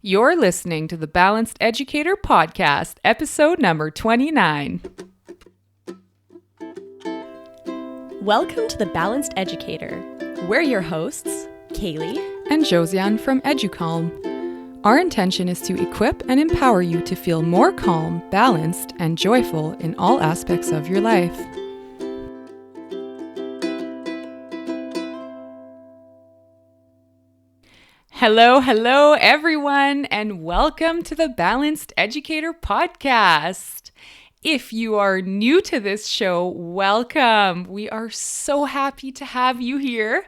You're listening to the Balanced Educator Podcast, episode number 29. Welcome to the Balanced Educator. We're your hosts, Kaylee and Josiane from EduCalm. Our intention is to equip and empower you to feel more calm, balanced, and joyful in all aspects of your life. Hello, everyone, and welcome to the Balanced Educator Podcast. If you are new to this show, welcome. We are so happy to have you here.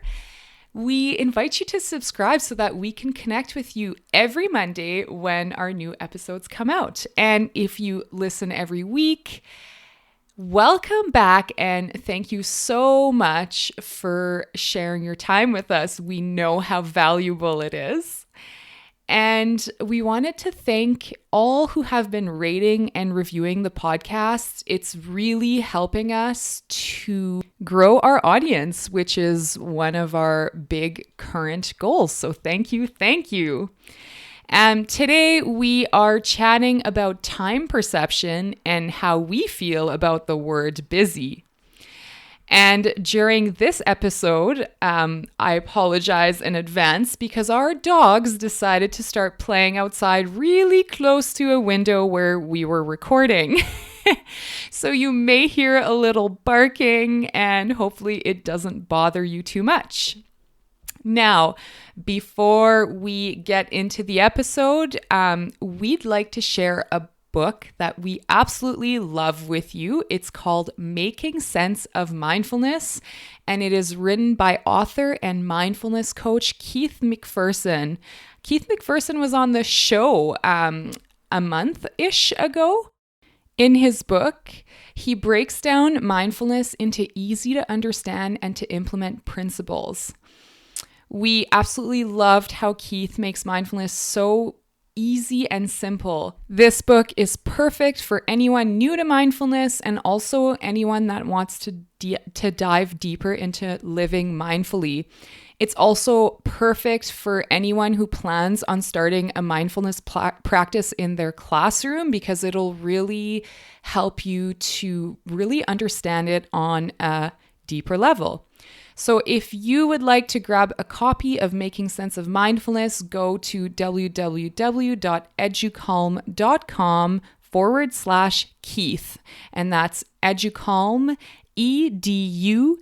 We invite you to subscribe so that we can connect with you every Monday when our new episodes come out. And if you listen every week, welcome back, and thank you so much for sharing your time with us. We know how valuable it is. And we wanted to thank all who have been rating and reviewing the podcast. It's really helping us to grow our audience, which is one of our big current goals. So thank you. Today we are chatting about time perception and how we feel about the word busy. And during this episode, I apologize in advance because our dogs decided to start playing outside really close to a window where we were recording. So you may hear a little barking, and hopefully it doesn't bother you too much. Now, before we get into the episode, we'd like to share a book that we absolutely love with you. It's called Making Sense of Mindfulness, and it is written by author and mindfulness coach Keith McPherson. Keith McPherson was on the show a month-ish ago. In his book, he breaks down mindfulness into easy to understand and to implement principles. We absolutely loved how Keith makes mindfulness so easy and simple. This book is perfect for anyone new to mindfulness and also anyone that wants to dive deeper into living mindfully. It's also perfect for anyone who plans on starting a mindfulness practice in their classroom because it'll really help you to really understand it on a deeper level. So if you would like to grab a copy of Making Sense of Mindfulness, go to www.educalm.com/Keith. And that's EduCalm, EduCalme.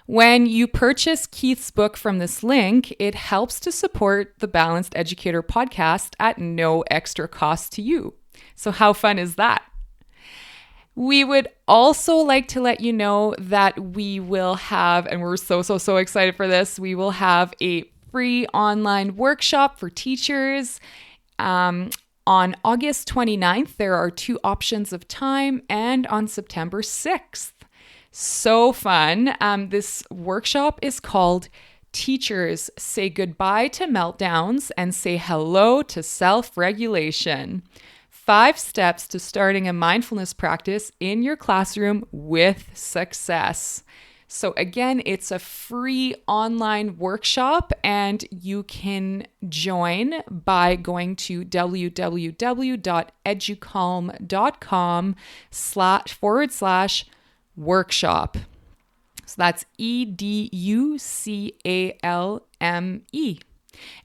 When you purchase Keith's book from this link, it helps to support the Balanced Educator Podcast at no extra cost to you. So how fun is that? We would also like to let you know that we will have, and we're so excited for this, we will have a free online workshop for teachers on August 29th. There are 2 options of time, and on September 6th. So fun. This workshop is called Teachers Say Goodbye to Meltdowns and Say Hello to Self-Regulation. 5 steps to starting a mindfulness practice in your classroom with success. So again, it's a free online workshop, and you can join by going to www.educalm.com/workshop. So that's EduCalme.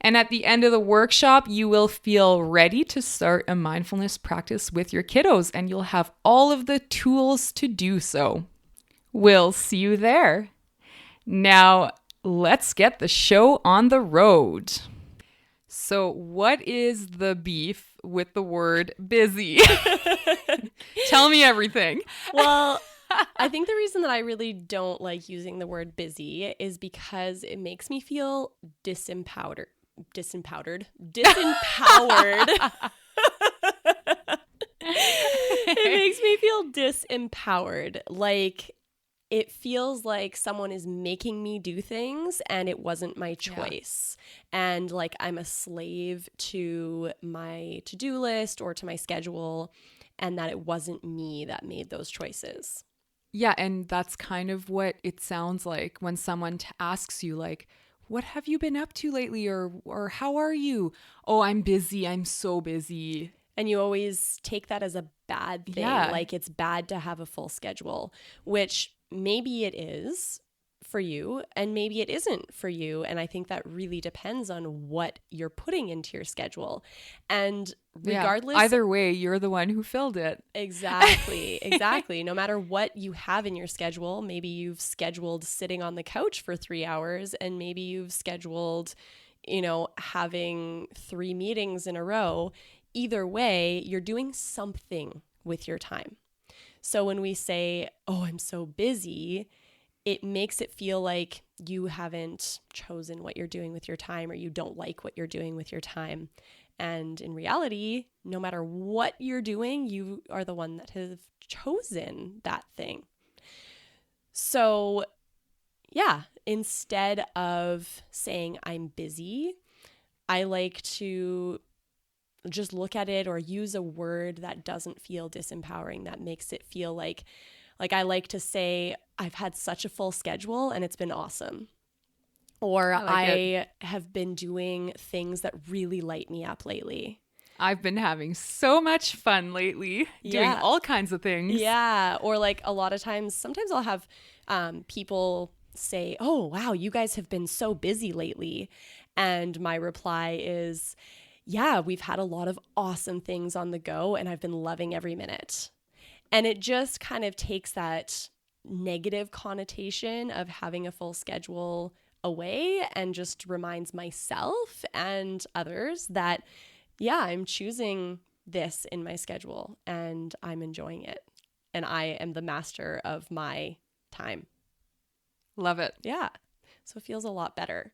And at the end of the workshop, you will feel ready to start a mindfulness practice with your kiddos, and you'll have all of the tools to do so. We'll see you there. Now, let's get the show on the road. So, what is the beef with the word busy? Tell me everything. Well, I think the reason that I really don't like using the word busy is because it makes me feel disempowered. It makes me feel disempowered. Like, it feels like someone is making me do things and it wasn't my choice. Yeah. And like I'm a slave to my to-do list or to my schedule, and that it wasn't me that made those choices. Yeah, and that's kind of what it sounds like when someone asks you, like, what have you been up to lately? Or how are you? Oh, I'm busy. I'm so busy. And you always take that as a bad thing. Yeah. Like it's bad to have a full schedule, which maybe it is for you and maybe it isn't for you. And I think that really depends on what you're putting into your schedule. And regardless, either way, you're the one who filled it. Exactly. No matter what you have in your schedule, maybe you've scheduled sitting on the couch for 3 hours and maybe you've scheduled, having 3 meetings in a row. Either way, you're doing something with your time. So when we say, oh, I'm so busy, it makes it feel like you haven't chosen what you're doing with your time or you don't like what you're doing with your time. And in reality, no matter what you're doing, you are the one that has chosen that thing. So yeah, instead of saying I'm busy, I like to just look at it or use a word that doesn't feel disempowering, that makes it feel like I like to say, I've had such a full schedule and it's been awesome. Or I have been doing things that really light me up lately. I've been having so much fun lately, doing all kinds of things. Yeah. Or like a lot of times, sometimes I'll have people say, oh, wow, you guys have been so busy lately. And my reply is, yeah, we've had a lot of awesome things on the go and I've been loving every minute. And it just kind of takes that negative connotation of having a full schedule away and just reminds myself and others that, yeah, I'm choosing this in my schedule and I'm enjoying it. And I am the master of my time. Love it. Yeah. So it feels a lot better.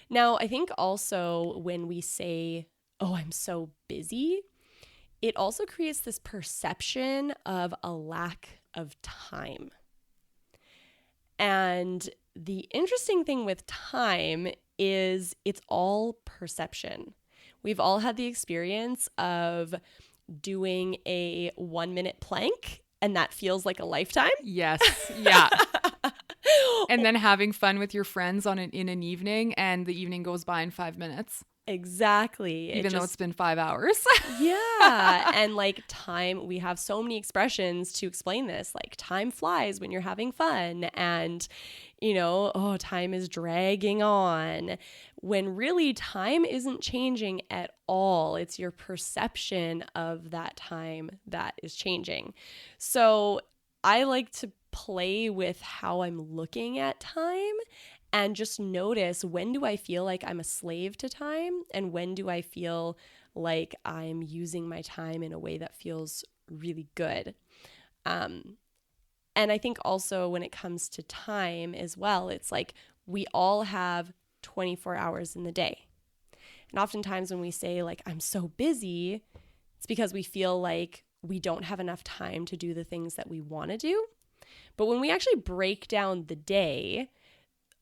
Now, I think also when we say, oh, I'm so busy, it also creates this perception of a lack of time. And the interesting thing with time is it's all perception. We've all had the experience of doing a 1-minute plank, and that feels like a lifetime. Yes. Yeah. And then having fun with your friends in an evening, and the evening goes by in 5 minutes. Exactly. Even though it's been 5 hours. Yeah. And like time, we have so many expressions to explain this. Like time flies when you're having fun. And, oh, time is dragging on. When really time isn't changing at all. It's your perception of that time that is changing. So I like to play with how I'm looking at time and just notice, when do I feel like I'm a slave to time and when do I feel like I'm using my time in a way that feels really good. And I think also when it comes to time as well, it's like we all have 24 hours in the day. And oftentimes when we say like, I'm so busy, it's because we feel like we don't have enough time to do the things that we want to do. But when we actually break down the day,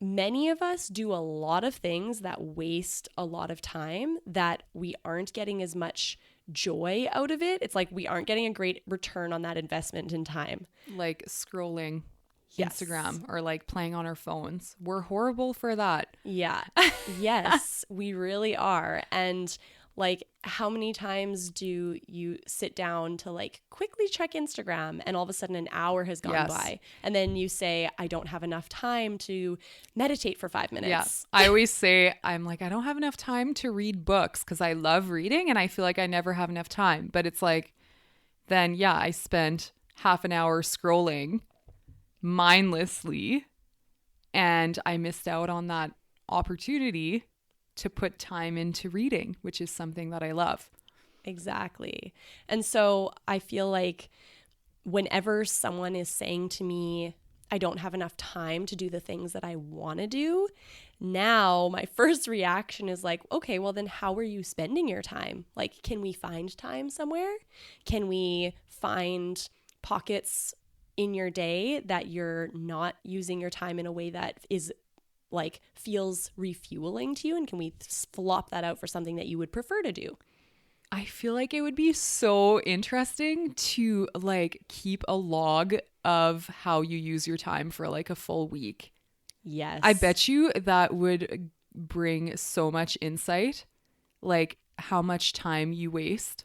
many of us do a lot of things that waste a lot of time that we aren't getting as much joy out of it. It's like we aren't getting a great return on that investment in time. Like scrolling Instagram or like playing on our phones. We're horrible for that. Yeah. Yes, we really are. And like, how many times do you sit down to like quickly check Instagram and all of a sudden an hour has gone by and then you say, I don't have enough time to meditate for 5 minutes. Yeah. I always say, I'm like, I don't have enough time to read books because I love reading and I feel like I never have enough time. But it's like, then yeah, I spent half an hour scrolling mindlessly and I missed out on that opportunity to put time into reading, which is something that I love. Exactly. And so I feel like whenever someone is saying to me, I don't have enough time to do the things that I want to do, now my first reaction is like, okay, well then how are you spending your time? Like, can we find time somewhere? Can we find pockets in your day that you're not using your time in a way that is like feels refueling to you, and can we flop that out for something that you would prefer to do? I feel like it would be so interesting to like keep a log of how you use your time for like a full week. Yes. I bet you that would bring so much insight, like how much time you waste.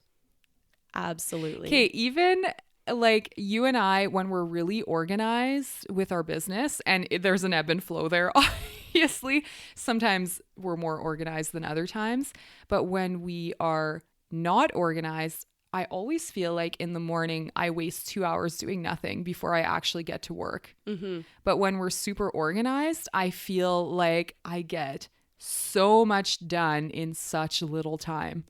Absolutely. Okay, even like you and I, when we're really organized with our business, and there's an ebb and flow there, obviously, sometimes we're more organized than other times. But when we are not organized, I always feel like in the morning, I waste 2 hours doing nothing before I actually get to work. Mm-hmm. But when we're super organized, I feel like I get so much done in such little time.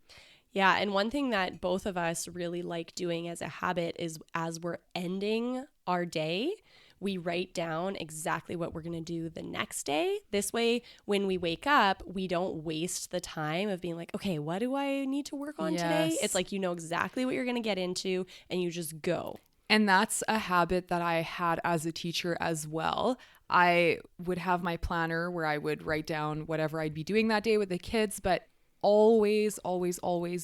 Yeah, and one thing that both of us really like doing as a habit is as we're ending our day, we write down exactly what we're going to do the next day. This way, when we wake up, we don't waste the time of being like, okay, what do I need to work on today? It's like you know exactly what you're going to get into and you just go. And that's a habit that I had as a teacher as well. I would have my planner where I would write down whatever I'd be doing that day with the kids, but always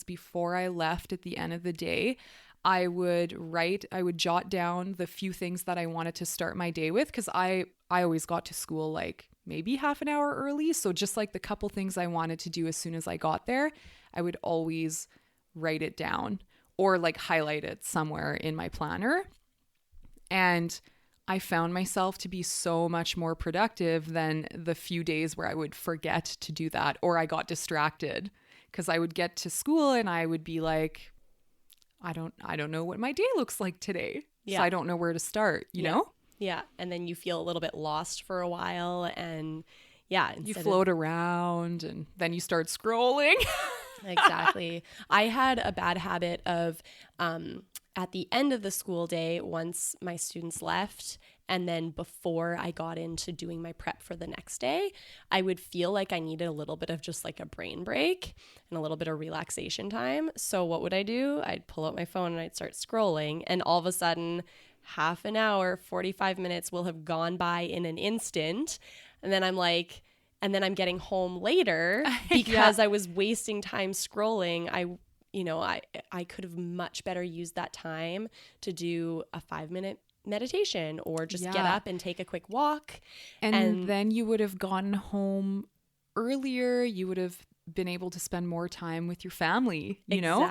before I left at the end of the day, I would jot down the few things that I wanted to start my day with, because I always got to school like maybe half an hour early. So just like the couple things I wanted to do as soon as I got there, I would always write it down or like highlight it somewhere in my planner. And I found myself to be so much more productive than the few days where I would forget to do that or I got distracted, because I would get to school and I would be like, I don't know what my day looks like today. Yeah. So I don't know where to start, you know? Yeah. And then you feel a little bit lost for a while and yeah. You float around and then you start scrolling. Exactly. I had a bad habit of at the end of the school day, once my students left, and then before I got into doing my prep for the next day, I would feel like I needed a little bit of just like a brain break and a little bit of relaxation time. So what would I do? I'd pull out my phone and I'd start scrolling, and all of a sudden, half an hour, 45 minutes will have gone by in an instant. And then I'm like, and then I'm getting home later because I was wasting time scrolling. I could have much better used that time to do a 5-minute meditation or just get up and take a quick walk. And then you would have gotten home earlier. You would have been able to spend more time with your family, you know?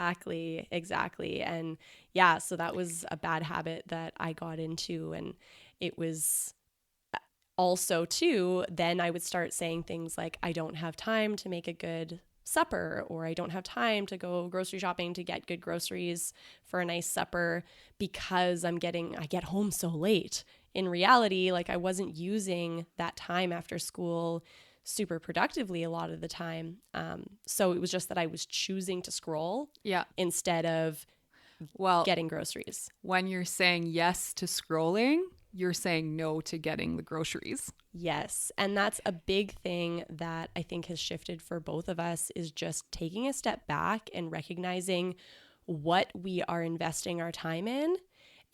Exactly. And yeah, so that was a bad habit that I got into. And it was also too, then I would start saying things like, I don't have time to make a good supper, or I don't have time to go grocery shopping to get good groceries for a nice supper because I get home so late. In reality, like I wasn't using that time after school super productively a lot of the time. So it was just that I was choosing to scroll instead of getting groceries. When you're saying yes to scrolling, you're saying no to getting the groceries. Yes. And that's a big thing that I think has shifted for both of us, is just taking a step back and recognizing what we are investing our time in.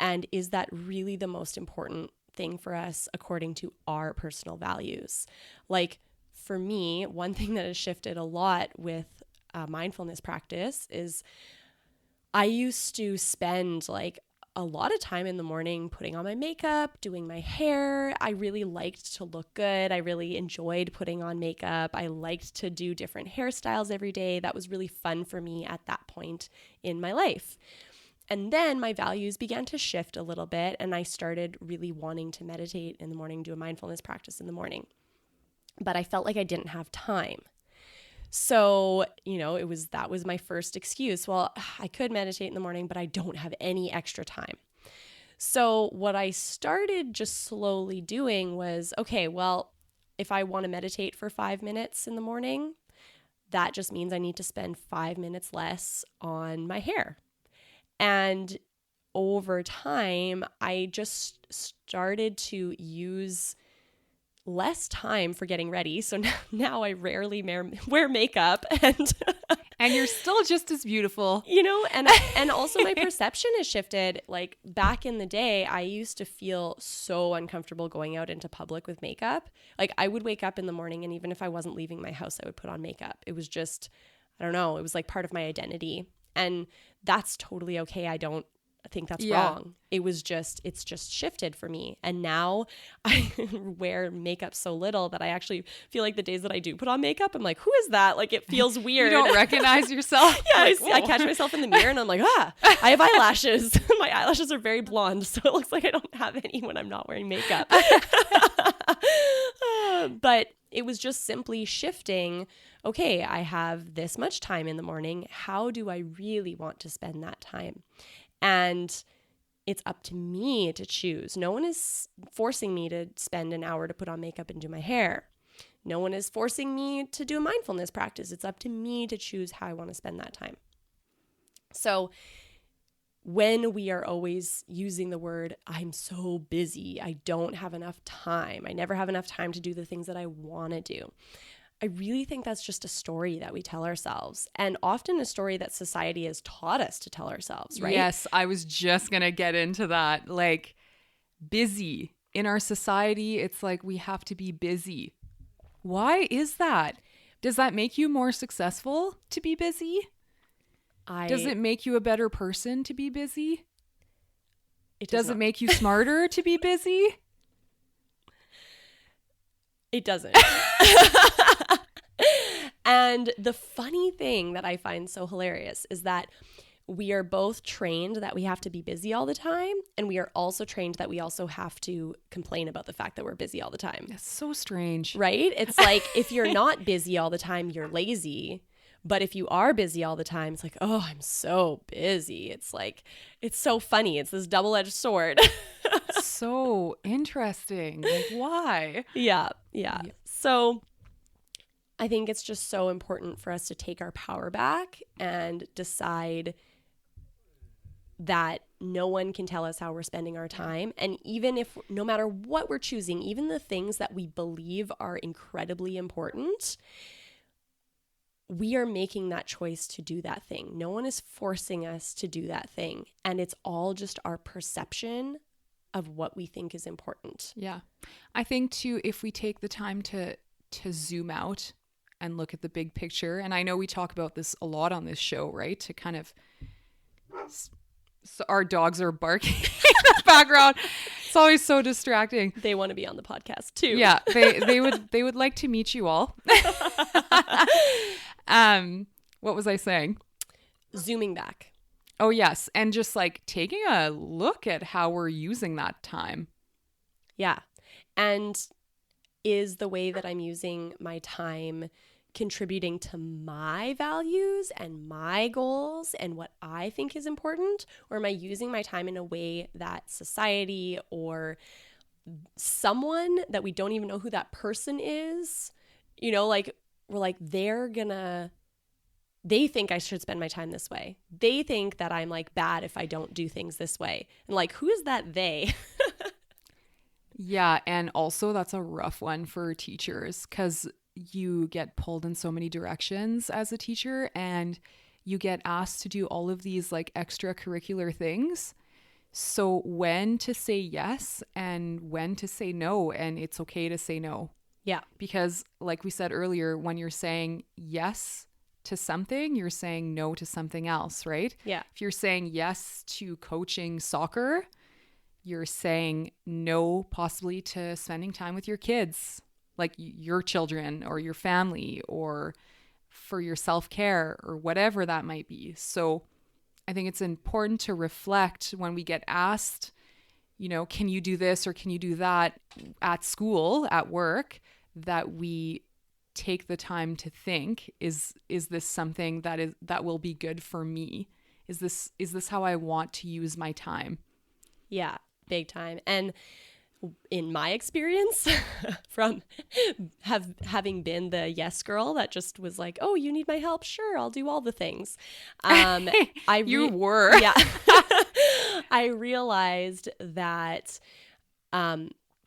And is that really the most important thing for us according to our personal values? Like for me, one thing that has shifted a lot with mindfulness practice is I used to spend like a lot of time in the morning putting on my makeup, doing my hair. I really liked to look good. I really enjoyed putting on makeup. I liked to do different hairstyles every day. That was really fun for me at that point in my life. And then my values began to shift a little bit, and I started really wanting to meditate in the morning, do a mindfulness practice in the morning. But I felt like I didn't have time. So, that was my first excuse. Well, I could meditate in the morning, but I don't have any extra time. So what I started just slowly doing was, okay, well, if I want to meditate for 5 minutes in the morning, that just means I need to spend 5 minutes less on my hair. And over time, I just started to use less time for getting ready. So now I rarely wear makeup, and you're still just as beautiful, and also my perception has shifted. Like back in the day, I used to feel so uncomfortable going out into public with makeup. Like I would wake up in the morning, and even if I wasn't leaving my house, I would put on makeup. It was just, I don't know, it was like part of my identity. And that's totally okay. I don't think that's wrong. It's just shifted for me. And now I wear makeup so little that I actually feel like the days that I do put on makeup, I'm like, who is that? Like, it feels weird. You don't recognize yourself? Yeah, Like, I catch myself in the mirror and I'm like, I have eyelashes. My eyelashes are very blonde, so it looks like I don't have any when I'm not wearing makeup. But it was just simply shifting. Okay, I have this much time in the morning. How do I really want to spend that time? And it's up to me to choose. No one is forcing me to spend an hour to put on makeup and do my hair. No one is forcing me to do a mindfulness practice. It's up to me to choose how I want to spend that time. So when we are always using the word, I'm so busy, I don't have enough time, I never have enough time to do the things that I want to do, I really think that's just a story that we tell ourselves, and often a story that society has taught us to tell ourselves, right? Yes, I was just going to get into that. Like, busy. In our society, it's like we have to be busy. Why is that? Does that make you more successful to be busy? Does it make you a better person to be busy? Does it make you smarter to be busy? It doesn't. And the funny thing that I find so hilarious is that we are both trained that we have to be busy all the time, and we are also trained that we also have to complain about the fact that we're busy all the time. That's so strange. Right? It's like, if you're not busy all the time, you're lazy. But if you are busy all the time, it's like, oh, I'm so busy. It's like, it's so funny. It's this double-edged sword. So interesting. Like, why? Yeah. So I think it's just so important for us to take our power back and decide that no one can tell us how we're spending our time. And even if, no matter what we're choosing, even the things that we believe are incredibly important, we are making that choice to do that thing. No one is forcing us to do that thing. And it's all just our perception of what we think is important. Yeah. I think too, if we take the time to zoom out and look at the big picture, and I know we talk about this a lot on this show, right? To kind of, so our dogs are barking in the background. It's always so distracting. They want to be on the podcast too. Yeah, they would like to meet you all. What was I saying? Zooming back. Oh, yes. And just like taking a look at how we're using that time. Yeah. And is the way that I'm using my time contributing to my values and my goals and what I think is important? Or am I using my time in a way that society or someone that we don't even know who that person is, you know, like, we're like, they think I should spend my time this way. They think that I'm like bad if I don't do things this way. And like, who is that they? Yeah. And also that's a rough one for teachers because you get pulled in so many directions as a teacher and you get asked to do all of these like extracurricular things. So when to say yes and when to say no, and it's okay to say no. Yeah. Because like we said earlier, when you're saying yes to something, you're saying no to something else, right? Yeah. If you're saying yes to coaching soccer, you're saying no possibly to spending time with your kids, like your children or your family, or for your self-care or whatever that might be. So I think it's important to reflect when we get asked, you know, can you do this or can you do that at school, at work, that we take the time to think, is this something that will be good for me? Is this how I want to use my time? Yeah, big time. And in my experience, from having been the yes girl that just was like, oh, you need my help? Sure, I'll do all the things. You were. Yeah. I realized that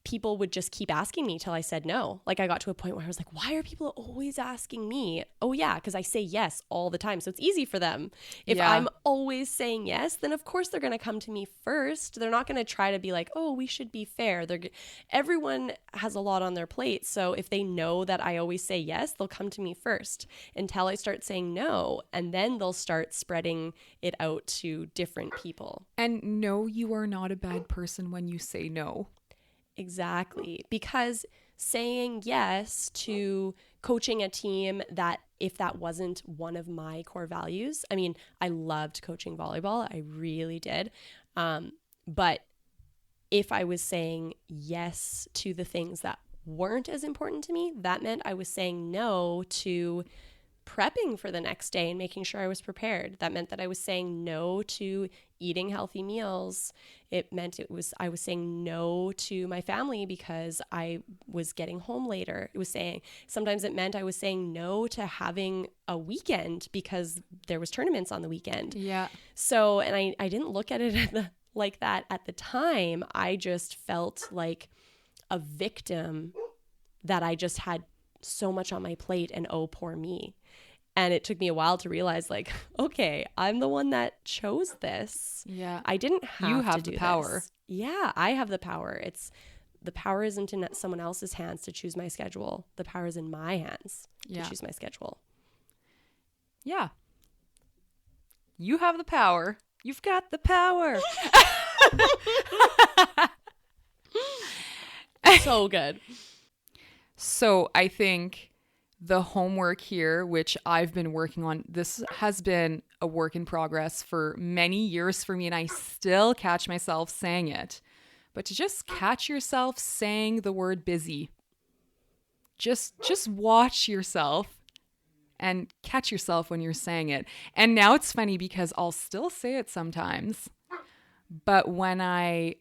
people would just keep asking me till I said no. Like I got to a point where I was like, why are people always asking me? Oh yeah, because I say yes all the time. So it's easy for them. If I'm always saying yes, then of course they're going to come to me first. They're not going to try to be like, oh, we should be fair. Everyone has a lot on their plate. So if they know that I always say yes, they'll come to me first until I start saying no. And then they'll start spreading it out to different people. And no, you are not a bad person when you say no. Exactly. Because saying yes to coaching a team that if that wasn't one of my core values, I mean, I loved coaching volleyball. I really did. But if I was saying yes to the things that weren't as important to me, that meant I was saying no to prepping for the next day and making sure I was prepared. That meant that I was saying no to eating healthy meals. It meant I was saying no to my family because I was getting home later. Sometimes it meant I was saying no to having a weekend because there was tournaments on the weekend. Yeah. So, and I didn't look at it like that at the time. I just felt like a victim that I just had so much on my plate and oh, poor me. And it took me a while to realize, like, okay, I'm the one that chose this. Yeah. I didn't have to do this. You have the power. Yeah, I have the power. The power isn't in someone else's hands to choose my schedule. The power is in my hands to choose my schedule. Yeah. You have the power. You've got the power. So good. So I think the homework here, which I've been working on, this has been a work in progress for many years for me, and I still catch myself saying it. But to just catch yourself saying the word busy, just watch yourself and catch yourself when you're saying it. And now it's funny because I'll still say it sometimes, but when I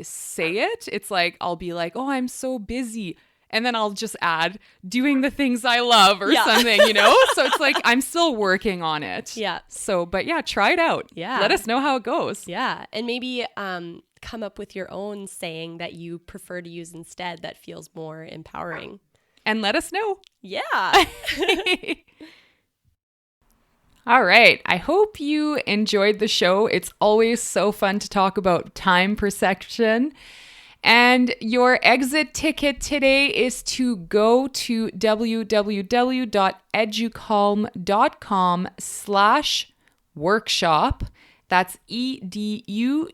say it, it's like I'll be like, oh, I'm so busy. And then I'll just add doing the things I love or something, you know? So it's like I'm still working on it. Yeah. So, but yeah, try it out. Yeah. Let us know how it goes. Yeah. And maybe come up with your own saying that you prefer to use instead that feels more empowering. And let us know. Yeah. All right. I hope you enjoyed the show. It's always so fun to talk about time perception. And your exit ticket today is to go to www.educalm.com/workshop. That's EDUCALME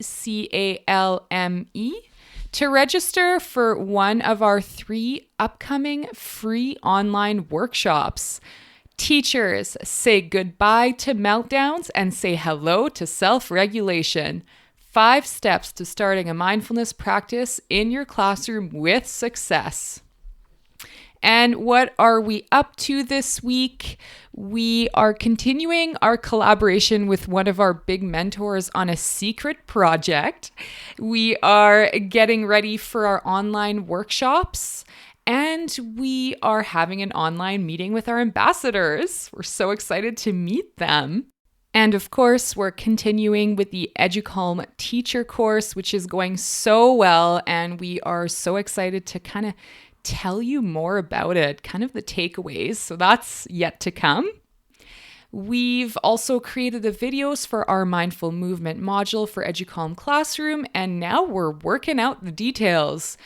to register for one of our 3 upcoming free online workshops. Teachers, say goodbye to meltdowns and say hello to self-regulation. 5 steps to starting a mindfulness practice in your classroom with success. And what are we up to this week? We are continuing our collaboration with one of our big mentors on a secret project. We are getting ready for our online workshops, and we are having an online meeting with our ambassadors. We're so excited to meet them. And of course, we're continuing with the EduCalm teacher course, which is going so well. And we are so excited to kind of tell you more about it, kind of the takeaways. So that's yet to come. We've also created the videos for our mindful movement module for EduCalm Classroom. And now we're working out the details.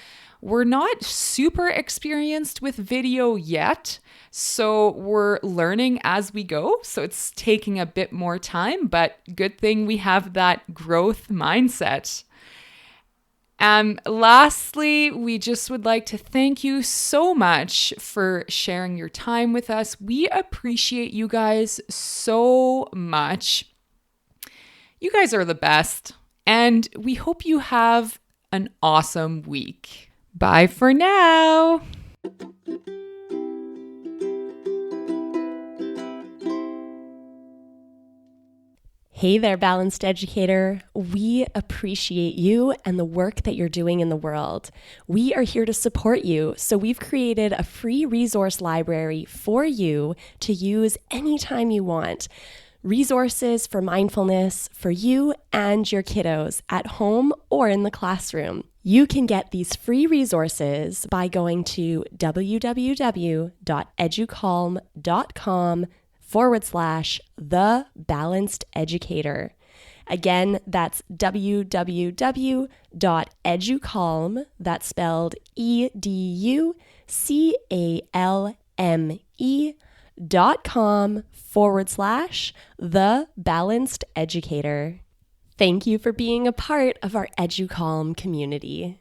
We're not super experienced with video yet, so we're learning as we go. So it's taking a bit more time, but good thing we have that growth mindset. Lastly, we just would like to thank you so much for sharing your time with us. We appreciate you guys so much. You guys are the best, and we hope you have an awesome week. Bye for now. Hey there, Balanced Educator. We appreciate you and the work that you're doing in the world. We are here to support you, so we've created a free resource library for you to use anytime you want. Resources for mindfulness for you and your kiddos at home or in the classroom. You can get these free resources by going to www.educalm.com/The Balanced Educator. Again, that's www.educalm, that's spelled EduCalme.com/The Balanced Educator. Thank you for being a part of our EduCalm community.